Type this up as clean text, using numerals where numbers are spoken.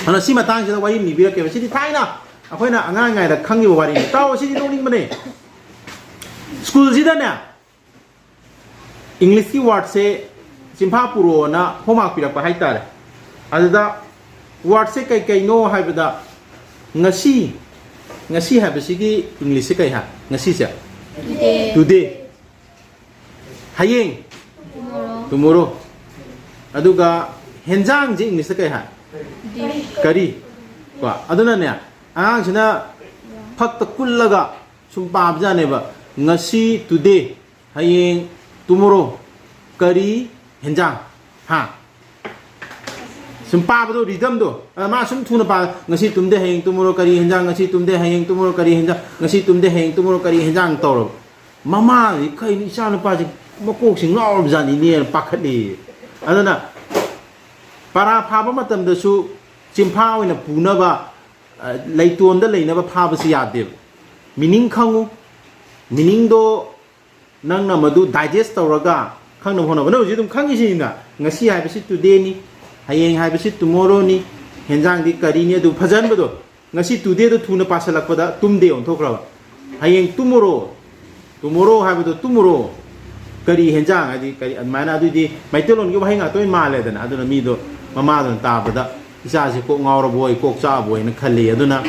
อันนั้นสิมาตั้งจะไว้มีวิธีเก็บสิที่ไทยนะเอาค่อยนะง่ายไงแต่ขั้งอยู่วันนี้เต้าสิที่โน่นนี่มันเนี่ยสกูลสิท่านเนี่ยอังกฤษที่วอร์ดเซ่สิมพาปูโรนะพ่อมาปีรักไปให้ตาเลยอันนั้นวอร์ดเซ่ไกลๆโน่ให้ไปได้งาซีให้ไปสิที่อังกฤษไกลฮะงาซีเสีย today ให้ยัง tomorrow อันนั้นก็เห็นจังจริงอังกฤษไกลฮะkari กว่าอันนั้นเนี่ยฉันน่ะพักตะกุลละก็ชุมปาบจานี่บ่งาซี today ให้ยัง tomorrow kari เห็นจังฮะชุมปาบดูริทึมดูมาชุมทุนปางาซี today ให้ยัง tomorrow kari เห็นจังงาซี today ให้ยัง tomorrow kari เห็นจังงาซี today ให้ยัง tomorrow kari เห็นจังต่อรบมานี่ใครนี่ชาลปาจิมาโกกสิงล้อรบจานี่เนี่ยปักขัดดีอันนั้นน่ะปาราพาบมาเติมเดชูจิมพาวเนี่ยปูนะบ่ไล่ตัวนั่นเลยนะบ่พาบสิยาเดียวมินิงขังมินิงโดนั่งน่ะมาดู digest ตัวละก็ขังน้ำหัวน่ะวันนี้จิตุมขังยี่สิบน่ะงาซีให้ไปสิ today นี่ให้ยังให้ไปสิ tomorrow นี่เห็นจังดีการีเนี่ยดูพัฒน์บ่ดูงาซี today ดูทุนภาษาลักษณะตุ้มเดียวทุกเราให้ยัง tomorrow ให้ไปดู tomorrow การีเห็นจังไอ้ดีการีอันหมายน่ะดูดีไม่ตลอดก็ว่าให้งาตัวนี้มาเลยแต่น่ะอันนั้นมีดูมาตัวตาบ่ได้อิสาสิโกงเอาระบวยโกกซาบวยนั่นคันเลยอันนั้น